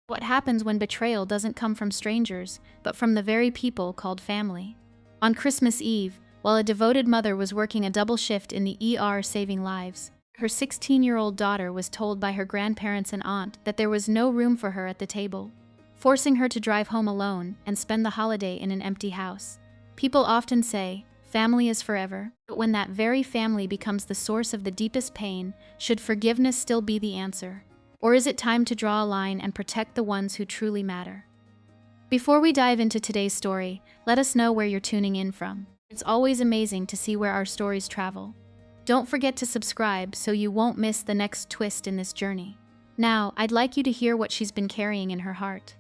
What happens when betrayal doesn't come from strangers, but from the very people called family? On Christmas Eve, while a devoted mother was working a double shift in the ER saving lives, her 16-year-old daughter was told by her grandparents and aunt that there was no room for her at the table, forcing her to drive home alone and spend the holiday in an empty house. People often say, family is forever, but when that very family becomes the source of the deepest pain, should forgiveness still be the answer? Or is it time to draw a line and protect the ones who truly matter? Before we dive into today's story, let us know where you're tuning in from. It's always amazing to see where our stories travel. Don't forget to subscribe so you won't miss the next twist in this journey. Now, I'd like you to hear what she's been carrying in her heart.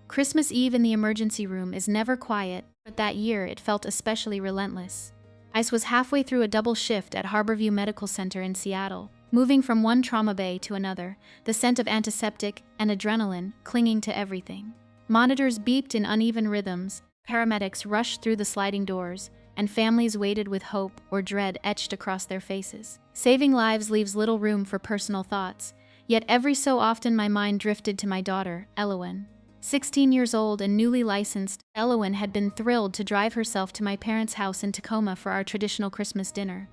Christmas Eve in the emergency room is never quiet, but that year it felt especially relentless. Ice was halfway through a double shift at Harborview Medical Center in Seattle, moving from one trauma bay to another, the scent of antiseptic and adrenaline clinging to everything. Monitors beeped in uneven rhythms, paramedics rushed through the sliding doors, and families waited with hope or dread etched across their faces. Saving lives leaves little room for personal thoughts, yet every so often my mind drifted to my daughter, Elowen. 16 years old and newly licensed, Elowen had been thrilled to drive herself to my parents' house in Tacoma for our traditional Christmas dinner.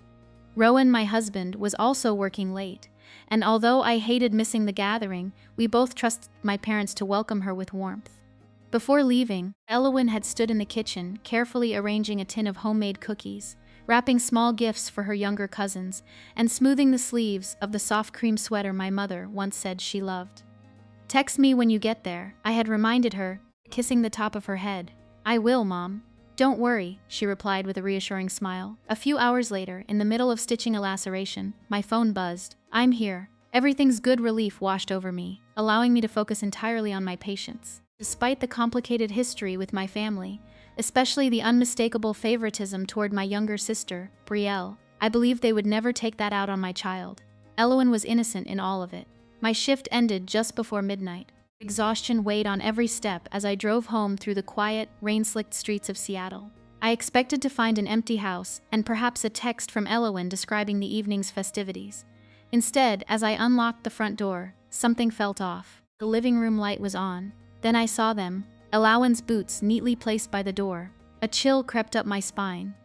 Rowan, my husband, was also working late, and although I hated missing the gathering, we both trusted my parents to welcome her with warmth. Before leaving, Elowen had stood in the kitchen, carefully arranging a tin of homemade cookies, wrapping small gifts for her younger cousins, and smoothing the sleeves of the soft cream sweater my mother once said she loved. "Text me when you get there," I had reminded her, kissing the top of her head. "I will, Mom. Don't worry," she replied with a reassuring smile. A few hours later, in the middle of stitching a laceration, my phone buzzed. "I'm here." Everything's good relief washed over me, allowing me to focus entirely on my patients. Despite the complicated history with my family, especially the unmistakable favoritism toward my younger sister, Brielle, I believed they would never take that out on my child. Elowen was innocent in all of it. My shift ended just before midnight. Exhaustion weighed on every step as I drove home through the quiet, rain-slicked streets of Seattle. I expected to find an empty house and perhaps a text from Elowen describing the evening's festivities. Instead, as I unlocked the front door, something felt off. The living room light was on. Then I saw them, Elowen's boots neatly placed by the door. A chill crept up my spine.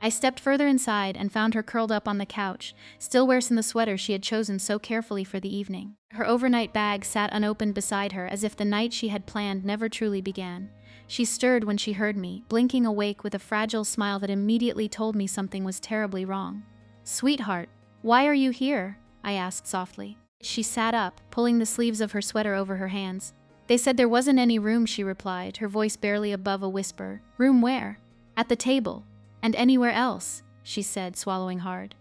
I stepped further inside and found her curled up on the couch, still wearing the sweater she had chosen so carefully for the evening. Her overnight bag sat unopened beside her as if the night she had planned never truly began. She stirred when she heard me, blinking awake with a fragile smile that immediately told me something was terribly wrong. "Sweetheart, why are you here?" I asked softly. She sat up, pulling the sleeves of her sweater over her hands. "They said there wasn't any room," she replied, her voice barely above a whisper. "Room where?" "At the table. And anywhere else," she said, swallowing hard.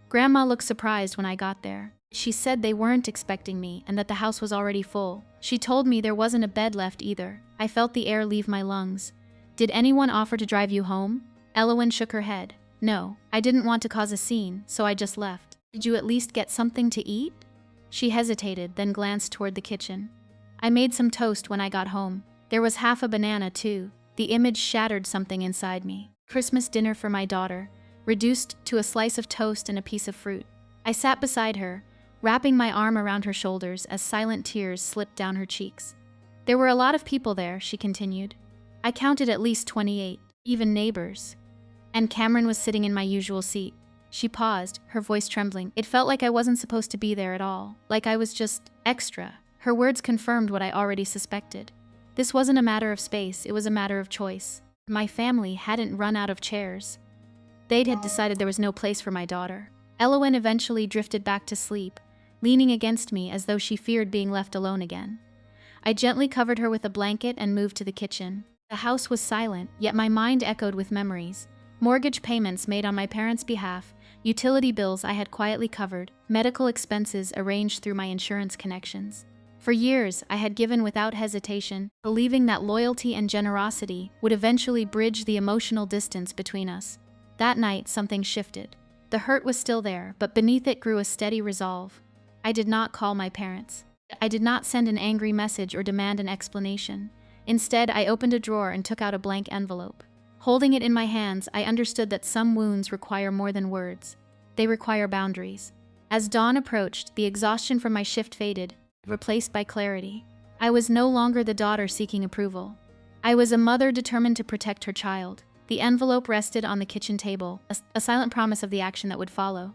Grandma looked surprised when I got there. She said they weren't expecting me and that the house was already full. She told me there wasn't a bed left either. I felt the air leave my lungs. "Did anyone offer to drive you home?" Elowen shook her head. "No, I didn't want to cause a scene, so I just left." "Did you at least get something to eat?" She hesitated, then glanced toward the kitchen. "I made some toast when I got home. There was half a banana, too." The image shattered something inside me. Christmas dinner for my daughter, reduced to a slice of toast and a piece of fruit. I sat beside her, wrapping my arm around her shoulders as silent tears slipped down her cheeks. "There were a lot of people there," she continued. "I counted at least 28, even neighbors. And Cameron was sitting in my usual seat." She paused, her voice trembling. "It felt like I wasn't supposed to be there at all, like I was just extra." Her words confirmed what I already suspected. This wasn't a matter of space, it was a matter of choice. My family hadn't run out of chairs. They'd had decided there was no place for my daughter. Elowen eventually drifted back to sleep, leaning against me as though she feared being left alone again. I gently covered her with a blanket and moved to the kitchen. The house was silent, yet my mind echoed with memories. Mortgage payments made on my parents' behalf, utility bills I had quietly covered, medical expenses arranged through my insurance connections. For years, I had given without hesitation, believing that loyalty and generosity would eventually bridge the emotional distance between us. That night, something shifted. The hurt was still there, but beneath it grew a steady resolve. I did not call my parents. I did not send an angry message or demand an explanation. Instead, I opened a drawer and took out a blank envelope. Holding it in my hands, I understood that some wounds require more than words. They require boundaries. As dawn approached, the exhaustion from my shift faded, replaced by clarity. I was no longer the daughter seeking approval. I was a mother determined to protect her child. The envelope rested on the kitchen table, a silent promise of the action that would follow.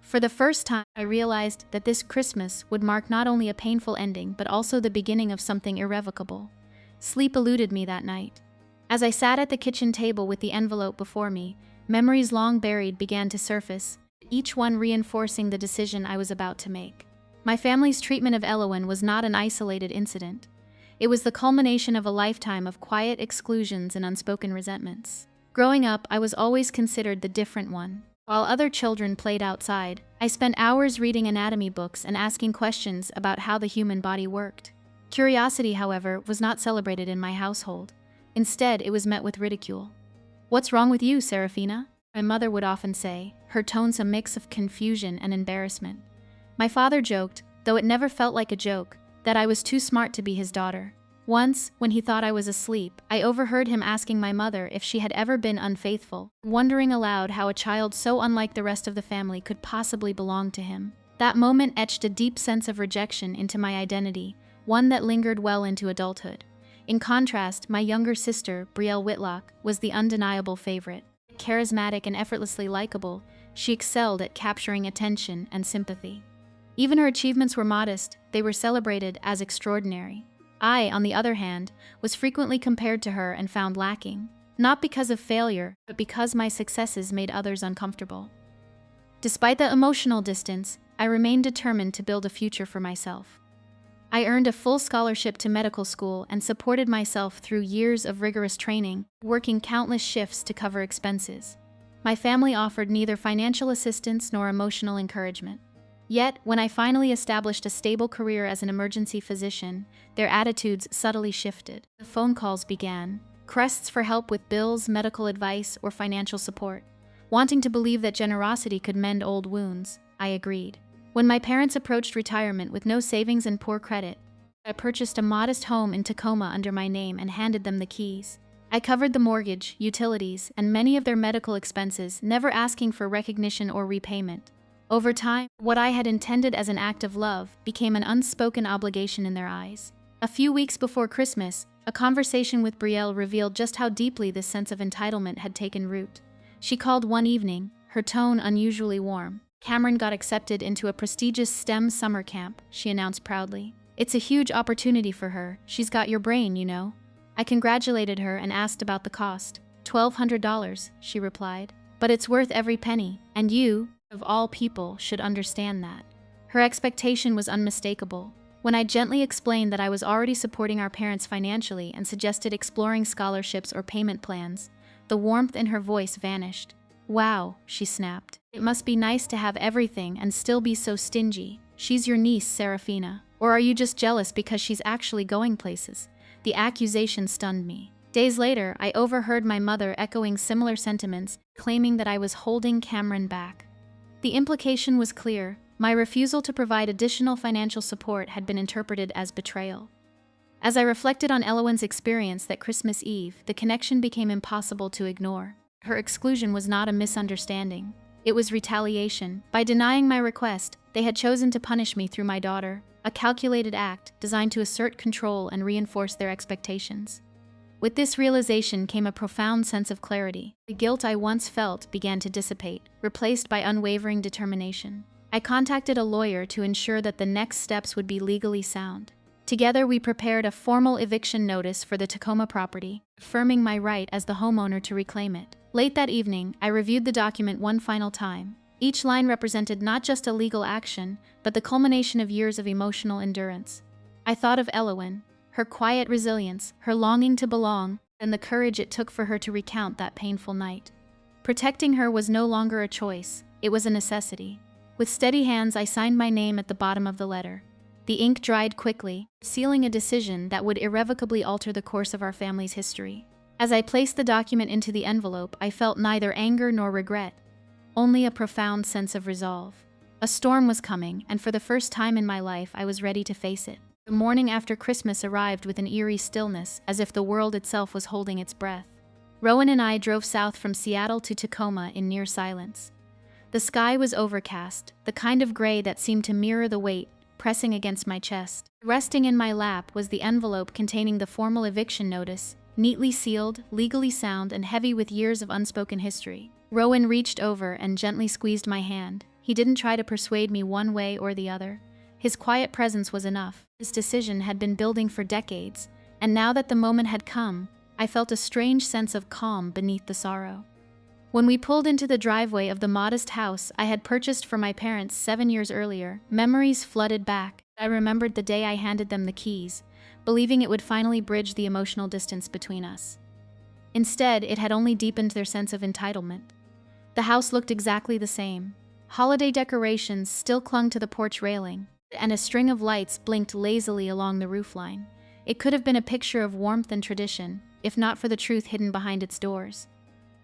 For the first time, I realized that this Christmas would mark not only a painful ending, but also the beginning of something irrevocable. Sleep eluded me that night. As I sat at the kitchen table with the envelope before me, memories long buried began to surface, each one reinforcing the decision I was about to make. My family's treatment of Elowen was not an isolated incident. It was the culmination of a lifetime of quiet exclusions and unspoken resentments. Growing up, I was always considered the different one. While other children played outside, I spent hours reading anatomy books and asking questions about how the human body worked. Curiosity, however, was not celebrated in my household. Instead, it was met with ridicule. "What's wrong with you, Serafina?" my mother would often say, her tones a mix of confusion and embarrassment. My father joked, though it never felt like a joke, that I was too smart to be his daughter. Once, when he thought I was asleep, I overheard him asking my mother if she had ever been unfaithful, wondering aloud how a child so unlike the rest of the family could possibly belong to him. That moment etched a deep sense of rejection into my identity, one that lingered well into adulthood. In contrast, my younger sister, Brielle Whitlock, was the undeniable favorite. Charismatic and effortlessly likable, she excelled at capturing attention and sympathy. Even her achievements were modest, they were celebrated as extraordinary. I, on the other hand, was frequently compared to her and found lacking, not because of failure, but because my successes made others uncomfortable. Despite the emotional distance, I remained determined to build a future for myself. I earned a full scholarship to medical school and supported myself through years of rigorous training, working countless shifts to cover expenses. My family offered neither financial assistance nor emotional encouragement. Yet, when I finally established a stable career as an emergency physician, their attitudes subtly shifted. The phone calls began, requests for help with bills, medical advice, or financial support. Wanting to believe that generosity could mend old wounds, I agreed. When my parents approached retirement with no savings and poor credit, I purchased a modest home in Tacoma under my name and handed them the keys. I covered the mortgage, utilities, and many of their medical expenses, never asking for recognition or repayment. Over time, what I had intended as an act of love became an unspoken obligation in their eyes. A few weeks before Christmas, a conversation with Brielle revealed just how deeply this sense of entitlement had taken root. She called one evening, her tone unusually warm. "Cameron got accepted into a prestigious STEM summer camp," she announced proudly. "It's a huge opportunity for her. She's got your brain, you know." I congratulated her and asked about the cost. $1,200, she replied. "But it's worth every penny, and you, of all people, should understand that." Her expectation was unmistakable. When I gently explained that I was already supporting our parents financially and suggested exploring scholarships or payment plans, the warmth in her voice vanished. "Wow," she snapped. "It must be nice to have everything and still be so stingy. She's your niece, Serafina. Or are you just jealous because she's actually going places?" The accusation stunned me. Days later, I overheard my mother echoing similar sentiments, claiming that I was holding Cameron back. The implication was clear. My refusal to provide additional financial support had been interpreted as betrayal. As I reflected on Elowen's experience that Christmas Eve, the connection became impossible to ignore. Her exclusion was not a misunderstanding. It was retaliation. By denying my request, they had chosen to punish me through my daughter, a calculated act designed to assert control and reinforce their expectations. With this realization came a profound sense of clarity. The guilt I once felt began to dissipate, replaced by unwavering determination. I contacted a lawyer to ensure that the next steps would be legally sound. Together, we prepared a formal eviction notice for the Tacoma property, affirming my right as the homeowner to reclaim it. Late that evening, I reviewed the document one final time. Each line represented not just a legal action, but the culmination of years of emotional endurance. I thought of Elowen, her quiet resilience, her longing to belong, and the courage it took for her to recount that painful night. Protecting her was no longer a choice, it was a necessity. With steady hands, I signed my name at the bottom of the letter. The ink dried quickly, sealing a decision that would irrevocably alter the course of our family's history. As I placed the document into the envelope, I felt neither anger nor regret, only a profound sense of resolve. A storm was coming, and for the first time in my life, I was ready to face it. The morning after Christmas arrived with an eerie stillness, as if the world itself was holding its breath. Rowan and I drove south from Seattle to Tacoma in near silence. The sky was overcast, the kind of gray that seemed to mirror the weight pressing against my chest. Resting in my lap was the envelope containing the formal eviction notice, neatly sealed, legally sound, and heavy with years of unspoken history. Rowan reached over and gently squeezed my hand. He didn't try to persuade me one way or the other. His quiet presence was enough. His decision had been building for decades, and now that the moment had come, I felt a strange sense of calm beneath the sorrow. When we pulled into the driveway of the modest house I had purchased for my parents 7 years earlier, memories flooded back. I remembered the day I handed them the keys, believing it would finally bridge the emotional distance between us. Instead, it had only deepened their sense of entitlement. The house looked exactly the same. Holiday decorations still clung to the porch railing, and a string of lights blinked lazily along the roofline. It could have been a picture of warmth and tradition, if not for the truth hidden behind its doors.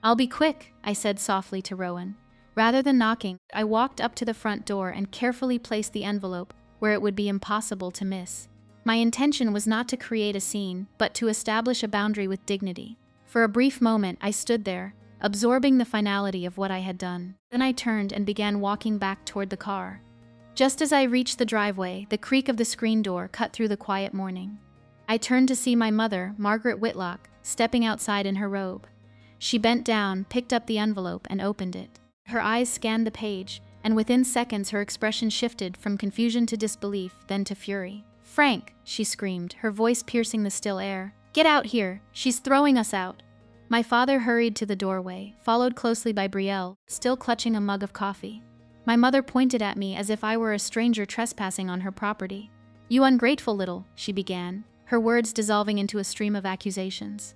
"I'll be quick," I said softly to Rowan. Rather than knocking, I walked up to the front door and carefully placed the envelope where it would be impossible to miss. My intention was not to create a scene, but to establish a boundary with dignity. For a brief moment, I stood there, absorbing the finality of what I had done. Then I turned and began walking back toward the car. Just as I reached the driveway, the creak of the screen door cut through the quiet morning. I turned to see my mother, Margaret Whitlock, stepping outside in her robe. She bent down, picked up the envelope, and opened it. Her eyes scanned the page, and within seconds her expression shifted from confusion to disbelief, then to fury. "Frank," she screamed, her voice piercing the still air. "Get out here! She's throwing us out!" My father hurried to the doorway, followed closely by Brielle, still clutching a mug of coffee. My mother pointed at me as if I were a stranger trespassing on her property. "You ungrateful little," she began, her words dissolving into a stream of accusations.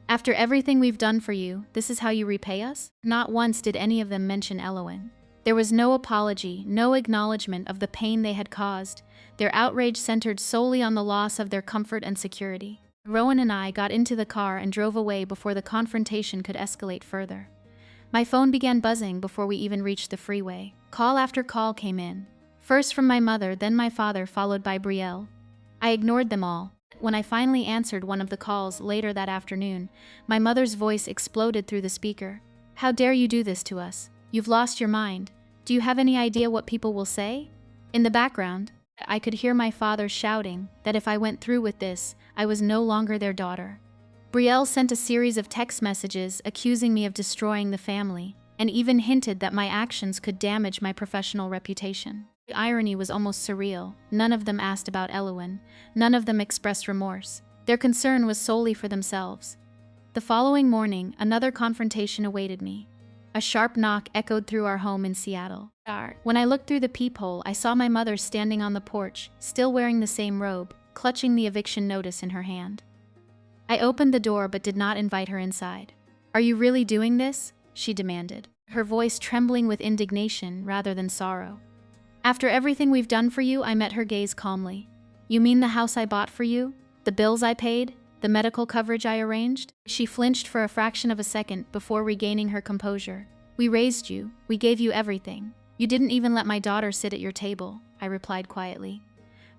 "After everything we've done for you, this is how you repay us?" Not once did any of them mention Elowen. There was no apology, no acknowledgement of the pain they had caused. Their outrage centered solely on the loss of their comfort and security. Rowan and I got into the car and drove away before the confrontation could escalate further. My phone began buzzing before we even reached the freeway. Call after call came in. First from my mother, then my father, followed by Brielle. I ignored them all. When I finally answered one of the calls later that afternoon, my mother's voice exploded through the speaker. "How dare you do this to us? You've lost your mind. Do you have any idea what people will say?" In the background, I could hear my father shouting that if I went through with this, I was no longer their daughter. Brielle sent a series of text messages accusing me of destroying the family, and even hinted that my actions could damage my professional reputation. The irony was almost surreal. None of them asked about Elowen. None of them expressed remorse. Their concern was solely for themselves. The following morning, another confrontation awaited me. A sharp knock echoed through our home in Seattle. When I looked through the peephole, I saw my mother standing on the porch, still wearing the same robe, clutching the eviction notice in her hand. I opened the door but did not invite her inside. "Are you really doing this?" she demanded, her voice trembling with indignation rather than sorrow. "After everything we've done for you," I met her gaze calmly. "You mean the house I bought for you? The bills I paid? The medical coverage I arranged?" She flinched for a fraction of a second before regaining her composure. "We raised you. We gave you everything. You didn't even let my daughter sit at your table," I replied quietly.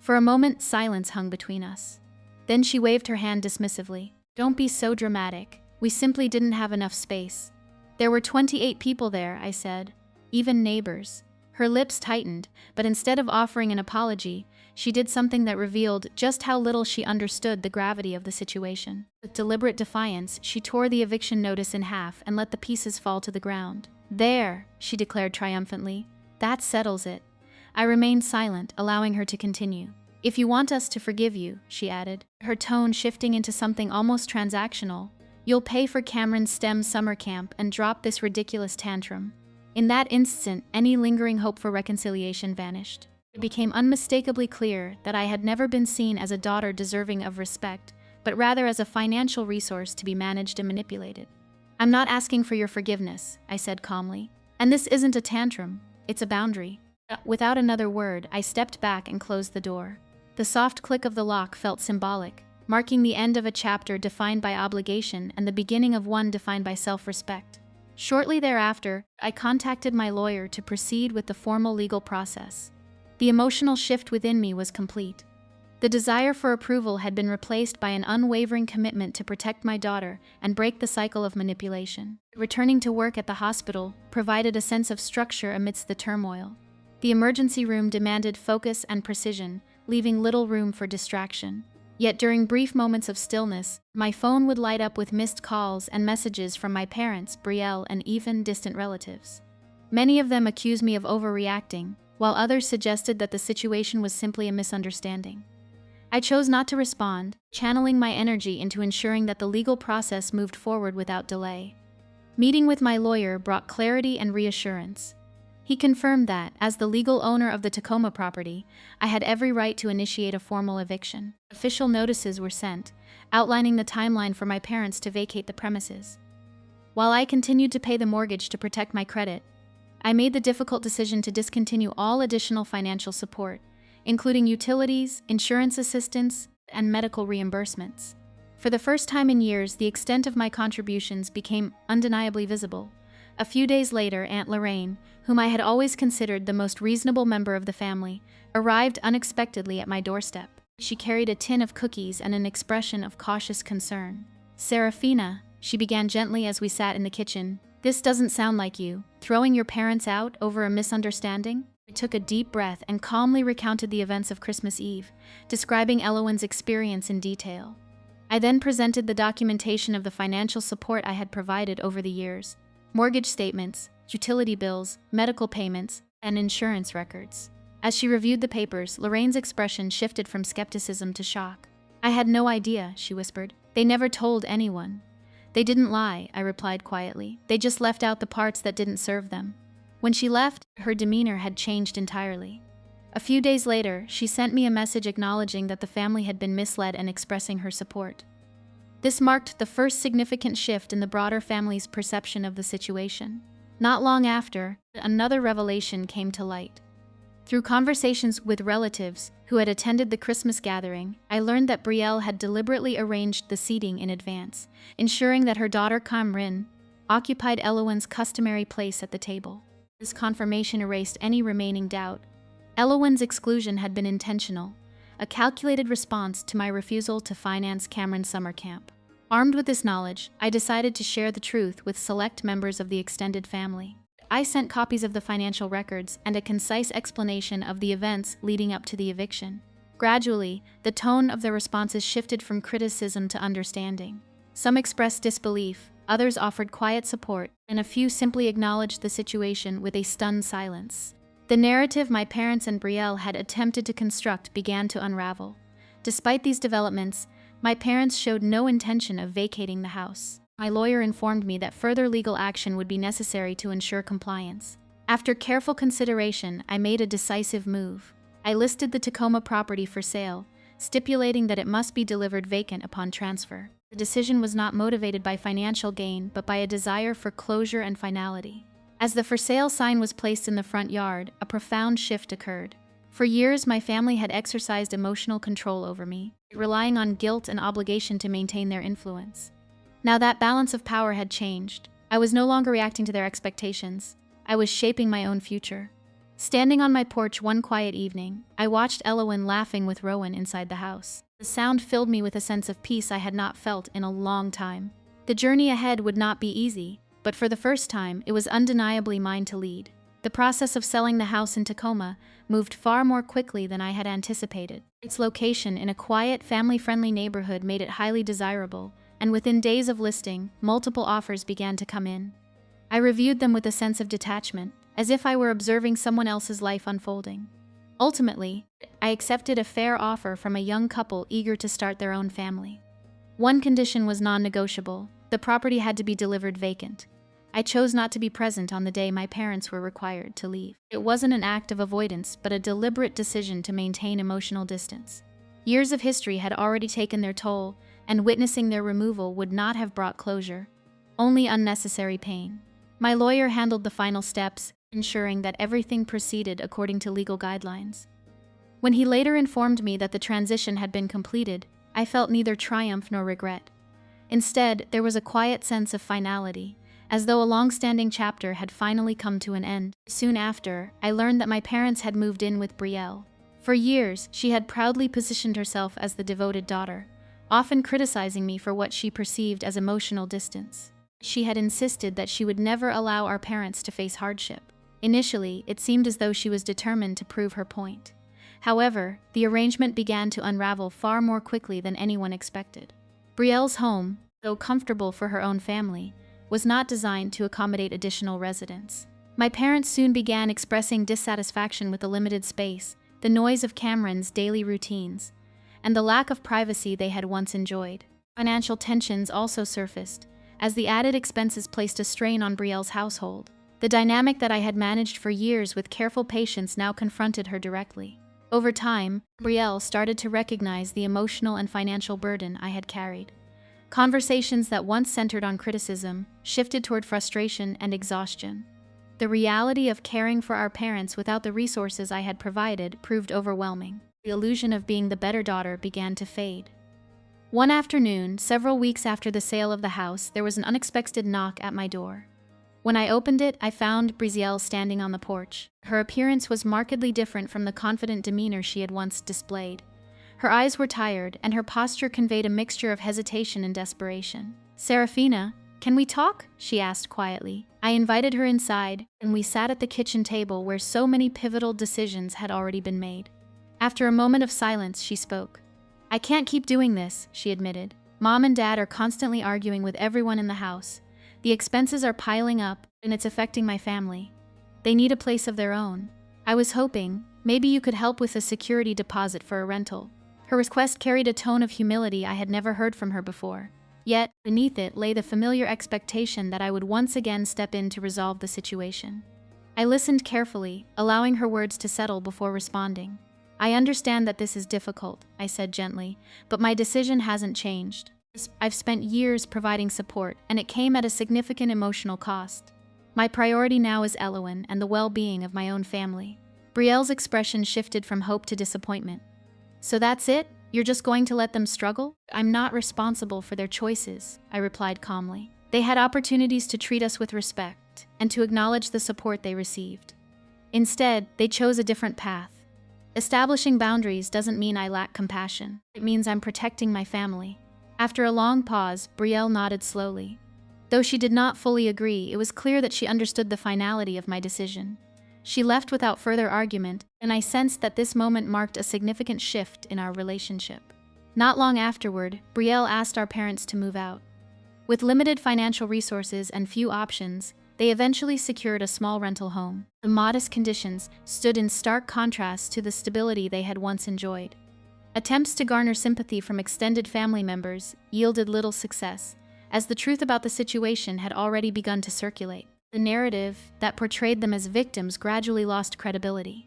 For a moment, silence hung between us. Then she waved her hand dismissively. "Don't be so dramatic. We simply didn't have enough space." "There were 28 people there," I said. "Even neighbors." Her lips tightened, but instead of offering an apology, she did something that revealed just how little she understood the gravity of the situation. With deliberate defiance, she tore the eviction notice in half and let the pieces fall to the ground. "There," she declared triumphantly. "That settles it." I remained silent, allowing her to continue. "If you want us to forgive you," she added, her tone shifting into something almost transactional, "you'll pay for Cameron's STEM summer camp and drop this ridiculous tantrum." In that instant, any lingering hope for reconciliation vanished. It became unmistakably clear that I had never been seen as a daughter deserving of respect, but rather as a financial resource to be managed and manipulated. "I'm not asking for your forgiveness," I said calmly. "And this isn't a tantrum, it's a boundary." Without another word, I stepped back and closed the door. The soft click of the lock felt symbolic, marking the end of a chapter defined by obligation and the beginning of one defined by self-respect. Shortly thereafter, I contacted my lawyer to proceed with the formal legal process. The emotional shift within me was complete. The desire for approval had been replaced by an unwavering commitment to protect my daughter and break the cycle of manipulation. Returning to work at the hospital provided a sense of structure amidst the turmoil. The emergency room demanded focus and precision, leaving little room for distraction. Yet during brief moments of stillness, my phone would light up with missed calls and messages from my parents, Brielle, and even distant relatives. Many of them accused me of overreacting, while others suggested that the situation was simply a misunderstanding. I chose not to respond, channeling my energy into ensuring that the legal process moved forward without delay. Meeting with my lawyer brought clarity and reassurance. He confirmed that, as the legal owner of the Tacoma property, I had every right to initiate a formal eviction. Official notices were sent, outlining the timeline for my parents to vacate the premises. While I continued to pay the mortgage to protect my credit, I made the difficult decision to discontinue all additional financial support, including utilities, insurance assistance, and medical reimbursements. For the first time in years, the extent of my contributions became undeniably visible. A few days later, Aunt Lorraine, whom I had always considered the most reasonable member of the family, arrived unexpectedly at my doorstep. She carried a tin of cookies and an expression of cautious concern. "Serafina," she began gently as we sat in the kitchen, "this doesn't sound like you. Throwing your parents out over a misunderstanding?" I took a deep breath and calmly recounted the events of Christmas Eve, describing Elowen's experience in detail. I then presented the documentation of the financial support I had provided over the years: mortgage statements, utility bills, medical payments, and insurance records. As she reviewed the papers, Lorraine's expression shifted from skepticism to shock. "I had no idea," she whispered. "They never told anyone." "They didn't lie," I replied quietly. "They just left out the parts that didn't serve them." When she left, her demeanor had changed entirely. A few days later, she sent me a message acknowledging that the family had been misled and expressing her support. This marked the first significant shift in the broader family's perception of the situation. Not long after, another revelation came to light. Through conversations with relatives who had attended the Christmas gathering, I learned that Brielle had deliberately arranged the seating in advance, ensuring that her daughter Kamrin occupied Elowen's customary place at the table. This confirmation erased any remaining doubt. Elowen's exclusion had been intentional, a calculated response to my refusal to finance Cameron's summer camp. Armed with this knowledge, I decided to share the truth with select members of the extended family. I sent copies of the financial records and a concise explanation of the events leading up to the eviction. Gradually, the tone of their responses shifted from criticism to understanding. Some expressed disbelief, others offered quiet support, and a few simply acknowledged the situation with a stunned silence. The narrative my parents and Brielle had attempted to construct began to unravel. Despite these developments, my parents showed no intention of vacating the house. My lawyer informed me that further legal action would be necessary to ensure compliance. After careful consideration, I made a decisive move. I listed the Tacoma property for sale, stipulating that it must be delivered vacant upon transfer. The decision was not motivated by financial gain, but by a desire for closure and finality. As the for sale sign was placed in the front yard, a profound shift occurred. For years, my family had exercised emotional control over me, relying on guilt and obligation to maintain their influence. Now that balance of power had changed. I was no longer reacting to their expectations. I was shaping my own future. Standing on my porch one quiet evening, I watched Elowen laughing with Rowan inside the house. The sound filled me with a sense of peace I had not felt in a long time. The journey ahead would not be easy, but for the first time, it was undeniably mine to lead. The process of selling the house in Tacoma moved far more quickly than I had anticipated. Its location in a quiet, family-friendly neighborhood made it highly desirable, and within days of listing, multiple offers began to come in. I reviewed them with a sense of detachment, as if I were observing someone else's life unfolding. Ultimately, I accepted a fair offer from a young couple eager to start their own family. One condition was non-negotiable: the property had to be delivered vacant. I chose not to be present on the day my parents were required to leave. It wasn't an act of avoidance, but a deliberate decision to maintain emotional distance. Years of history had already taken their toll, and witnessing their removal would not have brought closure, only unnecessary pain. My lawyer handled the final steps, ensuring that everything proceeded according to legal guidelines. When he later informed me that the transition had been completed, I felt neither triumph nor regret. Instead, there was a quiet sense of finality, as though a long-standing chapter had finally come to an end. Soon after, I learned that my parents had moved in with Brielle. For years, she had proudly positioned herself as the devoted daughter, often criticizing me for what she perceived as emotional distance. She had insisted that she would never allow our parents to face hardship. Initially, it seemed as though she was determined to prove her point. However, the arrangement began to unravel far more quickly than anyone expected. Brielle's home, though comfortable for her own family, was not designed to accommodate additional residents. My parents soon began expressing dissatisfaction with the limited space, the noise of Cameron's daily routines, and the lack of privacy they had once enjoyed. Financial tensions also surfaced, as the added expenses placed a strain on Brielle's household. The dynamic that I had managed for years with careful patience now confronted her directly. Over time, Brielle started to recognize the emotional and financial burden I had carried. Conversations that once centered on criticism shifted toward frustration and exhaustion. The reality of caring for our parents without the resources I had provided proved overwhelming. The illusion of being the better daughter began to fade. One afternoon, several weeks after the sale of the house, there was an unexpected knock at my door. When I opened it, I found Brielle standing on the porch. Her appearance was markedly different from the confident demeanor she had once displayed. Her eyes were tired, and her posture conveyed a mixture of hesitation and desperation. "Serafina, can we talk?" she asked quietly. I invited her inside, and we sat at the kitchen table where so many pivotal decisions had already been made. After a moment of silence, she spoke. "I can't keep doing this," she admitted. "Mom and Dad are constantly arguing with everyone in the house. The expenses are piling up, and it's affecting my family. They need a place of their own. I was hoping, maybe you could help with a security deposit for a rental." Her request carried a tone of humility I had never heard from her before. Yet, beneath it lay the familiar expectation that I would once again step in to resolve the situation. I listened carefully, allowing her words to settle before responding. "I understand that this is difficult," I said gently, "but my decision hasn't changed. I've spent years providing support, and it came at a significant emotional cost. My priority now is Elowen and the well-being of my own family." Brielle's expression shifted from hope to disappointment. "So that's it? You're just going to let them struggle?" "I'm not responsible for their choices," I replied calmly. "They had opportunities to treat us with respect and to acknowledge the support they received. Instead, they chose a different path. Establishing boundaries doesn't mean I lack compassion. It means I'm protecting my family." After a long pause, Brielle nodded slowly. Though she did not fully agree, it was clear that she understood the finality of my decision. She left without further argument, and I sensed that this moment marked a significant shift in our relationship. Not long afterward, Brielle asked our parents to move out. With limited financial resources and few options, they eventually secured a small rental home. The modest conditions stood in stark contrast to the stability they had once enjoyed. Attempts to garner sympathy from extended family members yielded little success, as the truth about the situation had already begun to circulate. The narrative that portrayed them as victims gradually lost credibility.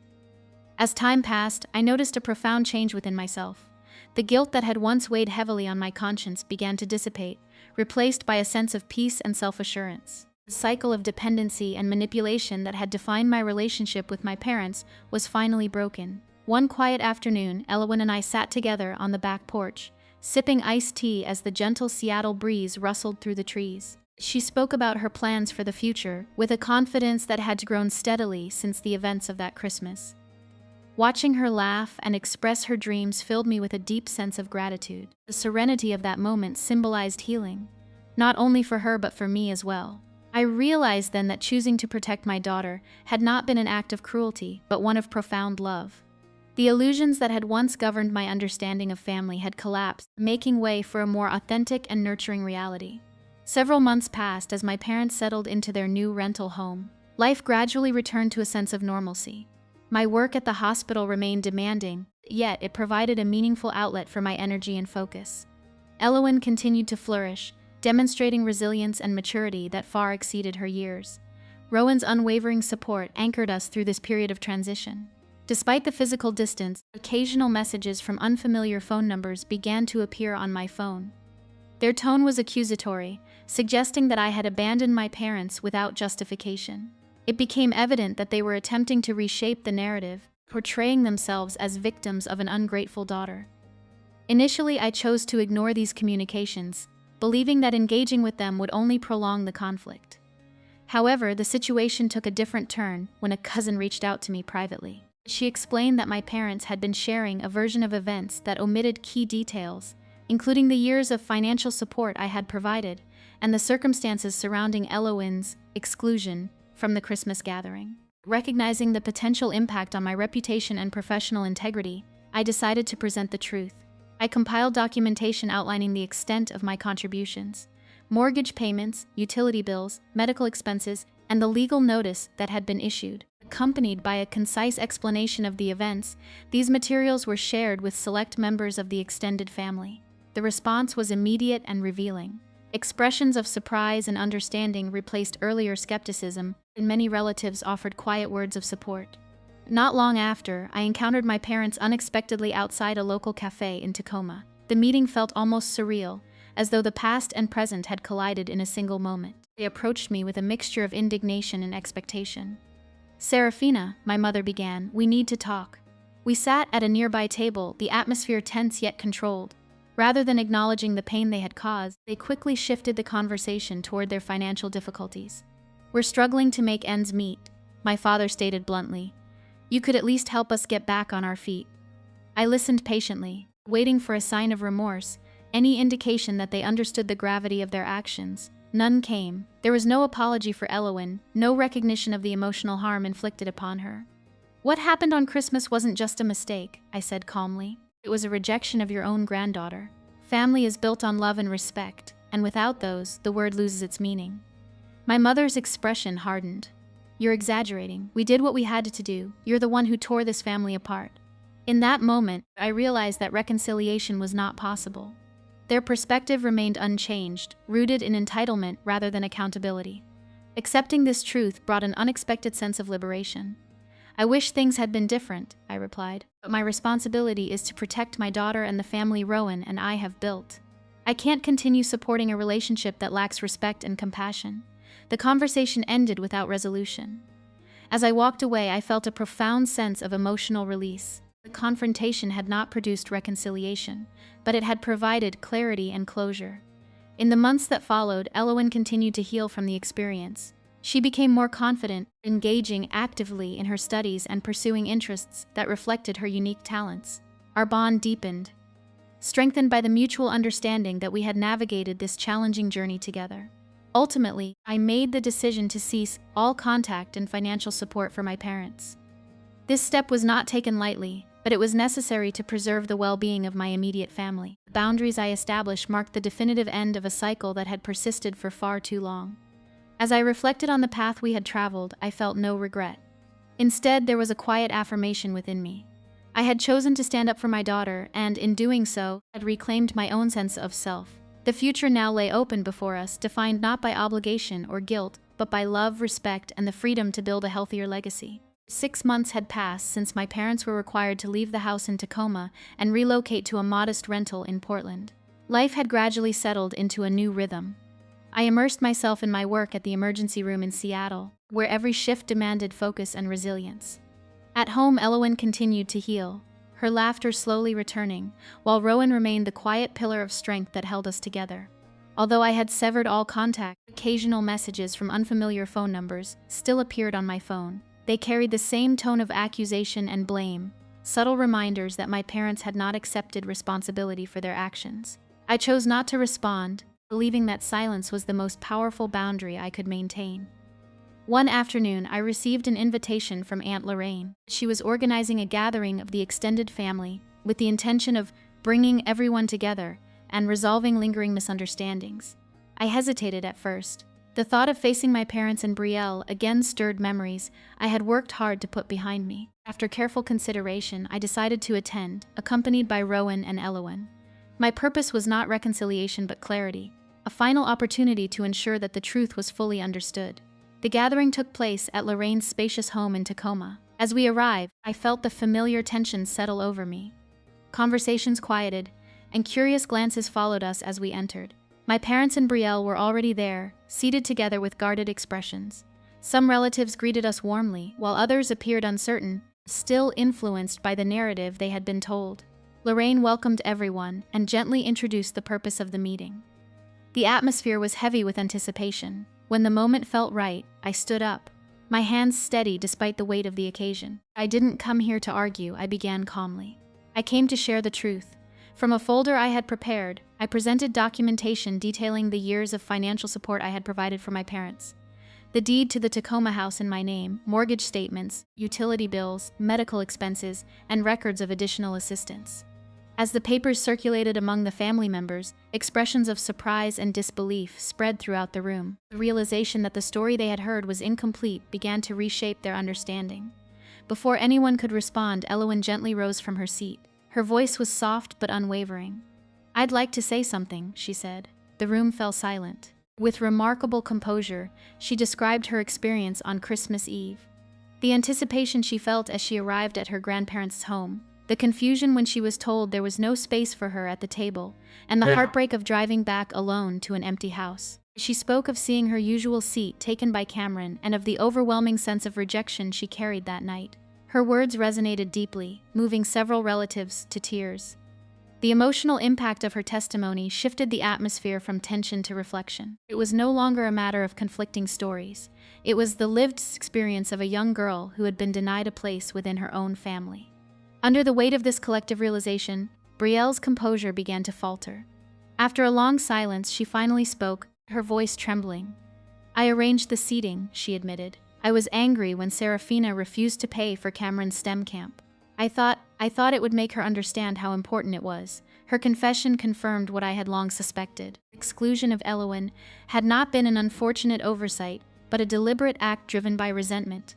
As time passed, I noticed a profound change within myself. The guilt that had once weighed heavily on my conscience began to dissipate, replaced by a sense of peace and self-assurance. The cycle of dependency and manipulation that had defined my relationship with my parents was finally broken. One quiet afternoon, Elowen and I sat together on the back porch, sipping iced tea as the gentle Seattle breeze rustled through the trees. She spoke about her plans for the future, with a confidence that had grown steadily since the events of that Christmas. Watching her laugh and express her dreams filled me with a deep sense of gratitude. The serenity of that moment symbolized healing, not only for her but for me as well. I realized then that choosing to protect my daughter had not been an act of cruelty, but one of profound love. The illusions that had once governed my understanding of family had collapsed, making way for a more authentic and nurturing reality. Several months passed as my parents settled into their new rental home. Life gradually returned to a sense of normalcy. My work at the hospital remained demanding, yet it provided a meaningful outlet for my energy and focus. Elowen continued to flourish, demonstrating resilience and maturity that far exceeded her years. Rowan's unwavering support anchored us through this period of transition. Despite the physical distance, occasional messages from unfamiliar phone numbers began to appear on my phone. Their tone was accusatory, suggesting that I had abandoned my parents without justification. It became evident that they were attempting to reshape the narrative, portraying themselves as victims of an ungrateful daughter. Initially, I chose to ignore these communications, believing that engaging with them would only prolong the conflict. However, the situation took a different turn when a cousin reached out to me privately. She explained that my parents had been sharing a version of events that omitted key details, including the years of financial support I had provided and the circumstances surrounding Elowen's exclusion from the Christmas gathering. Recognizing the potential impact on my reputation and professional integrity, I decided to present the truth. I compiled documentation outlining the extent of my contributions, mortgage payments, utility bills, medical expenses, and the legal notice that had been issued. Accompanied by a concise explanation of the events, these materials were shared with select members of the extended family. The response was immediate and revealing. Expressions of surprise and understanding replaced earlier skepticism, and many relatives offered quiet words of support. Not long after, I encountered my parents unexpectedly outside a local cafe in Tacoma. The meeting felt almost surreal, as though the past and present had collided in a single moment. They approached me with a mixture of indignation and expectation. "Serafina," my mother began, "we need to talk." We sat at a nearby table, the atmosphere tense yet controlled. Rather than acknowledging the pain they had caused, they quickly shifted the conversation toward their financial difficulties. "We're struggling to make ends meet," my father stated bluntly. "You could at least help us get back on our feet." I listened patiently, waiting for a sign of remorse, any indication that they understood the gravity of their actions. None came. There was no apology for Elowen, no recognition of the emotional harm inflicted upon her. "What happened on Christmas wasn't just a mistake," I said calmly. "It was a rejection of your own granddaughter. Family is built on love and respect, and without those, the word loses its meaning." My mother's expression hardened. "You're exaggerating. We did what we had to do. You're the one who tore this family apart." In that moment, I realized that reconciliation was not possible. Their perspective remained unchanged, rooted in entitlement rather than accountability. Accepting this truth brought an unexpected sense of liberation. "I wish things had been different," I replied, "but my responsibility is to protect my daughter and the family Rowan and I have built. I can't continue supporting a relationship that lacks respect and compassion." The conversation ended without resolution. As I walked away, I felt a profound sense of emotional release. The confrontation had not produced reconciliation, but it had provided clarity and closure. In the months that followed, Elowen continued to heal from the experience. She became more confident, engaging actively in her studies and pursuing interests that reflected her unique talents. Our bond deepened, strengthened by the mutual understanding that we had navigated this challenging journey together. Ultimately, I made the decision to cease all contact and financial support for my parents. This step was not taken lightly, but it was necessary to preserve the well-being of my immediate family. The boundaries I established marked the definitive end of a cycle that had persisted for far too long. As I reflected on the path we had traveled, I felt no regret. Instead, there was a quiet affirmation within me. I had chosen to stand up for my daughter, and in doing so, had reclaimed my own sense of self. The future now lay open before us, defined not by obligation or guilt, but by love, respect, and the freedom to build a healthier legacy. 6 months had passed since my parents were required to leave the house in Tacoma and relocate to a modest rental in Portland. Life had gradually settled into a new rhythm. I immersed myself in my work at the emergency room in Seattle, where every shift demanded focus and resilience. At home, Elowen continued to heal, her laughter slowly returning, while Rowan remained the quiet pillar of strength that held us together. Although I had severed all contact, occasional messages from unfamiliar phone numbers still appeared on my phone. They carried the same tone of accusation and blame, subtle reminders that my parents had not accepted responsibility for their actions. I chose not to respond, believing that silence was the most powerful boundary I could maintain. One afternoon, I received an invitation from Aunt Lorraine. She was organizing a gathering of the extended family with the intention of bringing everyone together and resolving lingering misunderstandings. I hesitated at first. The thought of facing my parents and Brielle again stirred memories I had worked hard to put behind me. After careful consideration, I decided to attend, accompanied by Rowan and Elowen. My purpose was not reconciliation but clarity, a final opportunity to ensure that the truth was fully understood. The gathering took place at Lorraine's spacious home in Tacoma. As we arrived, I felt the familiar tension settle over me. Conversations quieted, and curious glances followed us as we entered. My parents and Brielle were already there, seated together with guarded expressions. Some relatives greeted us warmly, while others appeared uncertain, still influenced by the narrative they had been told. Lorraine welcomed everyone and gently introduced the purpose of the meeting. The atmosphere was heavy with anticipation. When the moment felt right, I stood up, my hands steady despite the weight of the occasion. "I didn't come here to argue," I began calmly. "I came to share the truth." From a folder I had prepared, I presented documentation detailing the years of financial support I had provided for my parents. the deed to the Tacoma house in my name, mortgage statements, utility bills, medical expenses, and records of additional assistance. As the papers circulated among the family members, expressions of surprise and disbelief spread throughout the room. The realization that the story they had heard was incomplete began to reshape their understanding. Before anyone could respond, Elowen gently rose from her seat. Her voice was soft but unwavering. "I'd like to say something," she said. The room fell silent. With remarkable composure, she described her experience on Christmas Eve. The anticipation she felt as she arrived at her grandparents' home, the confusion when she was told there was no space for her at the table, and the heartbreak of driving back alone to an empty house. She spoke of seeing her usual seat taken by Cameron and of the overwhelming sense of rejection she carried that night. Her words resonated deeply, moving several relatives to tears. The emotional impact of her testimony shifted the atmosphere from tension to reflection. It was no longer a matter of conflicting stories. It was the lived experience of a young girl who had been denied a place within her own family. Under the weight of this collective realization, Brielle's composure began to falter. After a long silence, she finally spoke, her voice trembling. "I arranged the seating," she admitted. "I was angry when Serafina refused to pay for Cameron's STEM camp. I thought it would make her understand how important it was." Her confession confirmed what I had long suspected. The exclusion of Elowen had not been an unfortunate oversight, but a deliberate act driven by resentment.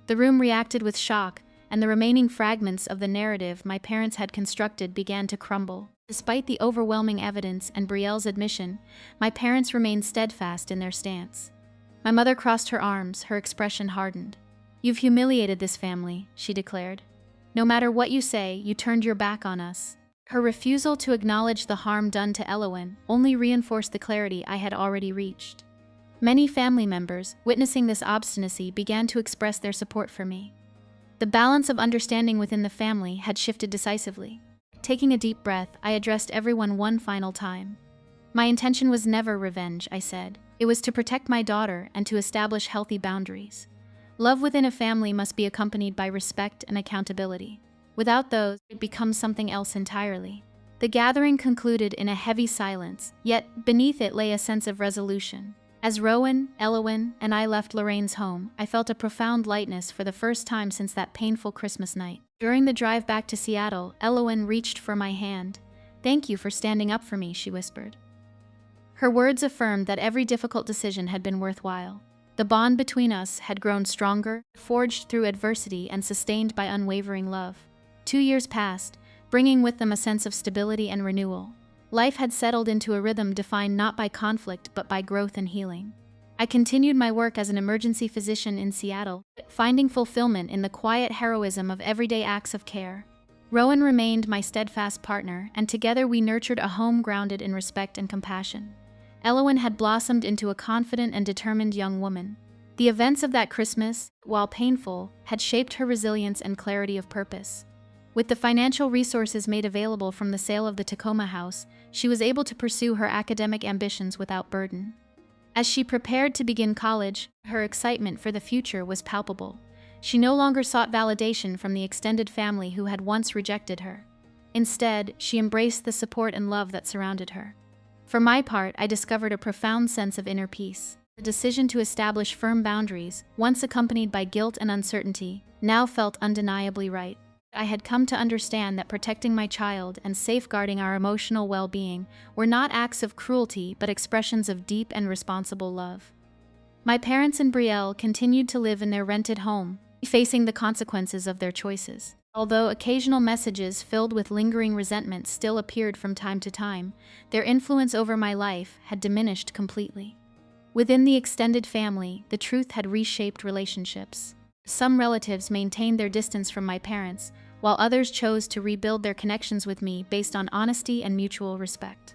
The room reacted with shock, and the remaining fragments of the narrative my parents had constructed began to crumble. Despite the overwhelming evidence and Brielle's admission, my parents remained steadfast in their stance. My mother crossed her arms, her expression hardened. "You've humiliated this family," she declared. "No matter what you say, you turned your back on us." Her refusal to acknowledge the harm done to Elowen only reinforced the clarity I had already reached. Many family members, witnessing this obstinacy, began to express their support for me. The balance of understanding within the family had shifted decisively. Taking a deep breath, I addressed everyone one final time. "My intention was never revenge," I said. "It was to protect my daughter and to establish healthy boundaries. Love within a family must be accompanied by respect and accountability. Without those, it becomes something else entirely." The gathering concluded in a heavy silence, yet beneath it lay a sense of resolution. As Rowan, Elowen, and I left Lorraine's home, I felt a profound lightness for the first time since that painful Christmas night. During the drive back to Seattle, Elowen reached for my hand. "Thank you for standing up for me," she whispered. Her words affirmed that every difficult decision had been worthwhile. The bond between us had grown stronger, forged through adversity and sustained by unwavering love. 2 years passed, bringing with them a sense of stability and renewal. Life had settled into a rhythm defined not by conflict but by growth and healing. I continued my work as an emergency physician in Seattle, finding fulfillment in the quiet heroism of everyday acts of care. Rowan remained my steadfast partner, and together we nurtured a home grounded in respect and compassion. Elowen had blossomed into a confident and determined young woman. The events of that Christmas, while painful, had shaped her resilience and clarity of purpose. With the financial resources made available from the sale of the Tacoma house, she was able to pursue her academic ambitions without burden. As she prepared to begin college, her excitement for the future was palpable. She no longer sought validation from the extended family who had once rejected her. Instead, she embraced the support and love that surrounded her. For my part, I discovered a profound sense of inner peace. The decision to establish firm boundaries, once accompanied by guilt and uncertainty, now felt undeniably right. I had come to understand that protecting my child and safeguarding our emotional well-being were not acts of cruelty but expressions of deep and responsible love. My parents and Brielle continued to live in their rented home, facing the consequences of their choices. Although occasional messages filled with lingering resentment still appeared from time to time, their influence over my life had diminished completely. Within the extended family, the truth had reshaped relationships. Some relatives maintained their distance from my parents, while others chose to rebuild their connections with me based on honesty and mutual respect.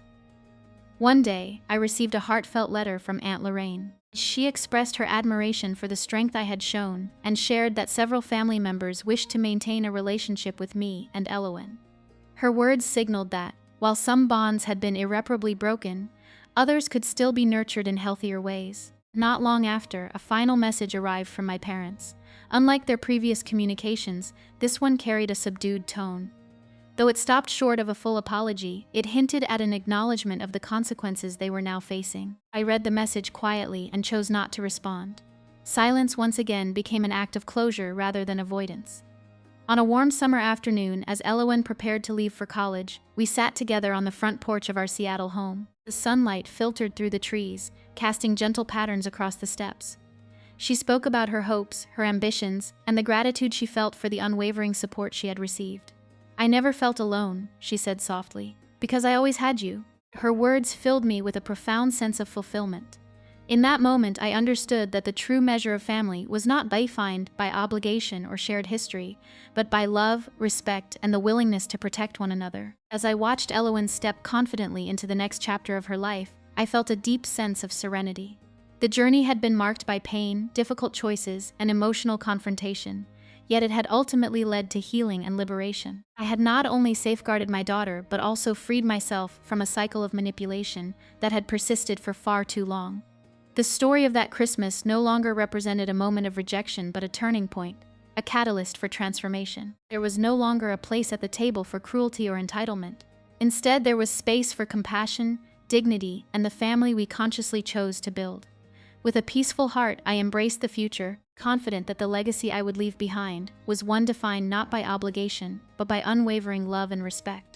One day, I received a heartfelt letter from Aunt Lorraine. She expressed her admiration for the strength I had shown and shared that several family members wished to maintain a relationship with me and Elowen. Her words signaled that, while some bonds had been irreparably broken, others could still be nurtured in healthier ways. Not long after, a final message arrived from my parents. Unlike their previous communications, this one carried a subdued tone. Though it stopped short of a full apology, it hinted at an acknowledgement of the consequences they were now facing. I read the message quietly and chose not to respond. Silence once again became an act of closure rather than avoidance. On a warm summer afternoon, as Elowen prepared to leave for college, we sat together on the front porch of our Seattle home. The sunlight filtered through the trees, casting gentle patterns across the steps. She spoke about her hopes, her ambitions, and the gratitude she felt for the unwavering support she had received. "I never felt alone," she said softly, "because I always had you." Her words filled me with a profound sense of fulfillment. In that moment, I understood that the true measure of family was not defined by obligation or shared history, but by love, respect, and the willingness to protect one another. As I watched Elowen step confidently into the next chapter of her life, I felt a deep sense of serenity. The journey had been marked by pain, difficult choices, and emotional confrontation, yet it had ultimately led to healing and liberation. I had not only safeguarded my daughter, but also freed myself from a cycle of manipulation that had persisted for far too long. The story of that Christmas no longer represented a moment of rejection but a turning point, a catalyst for transformation. There was no longer a place at the table for cruelty or entitlement. Instead, there was space for compassion, dignity, and the family we consciously chose to build. With a peaceful heart, I embraced the future, confident that the legacy I would leave behind was one defined not by obligation, but by unwavering love and respect.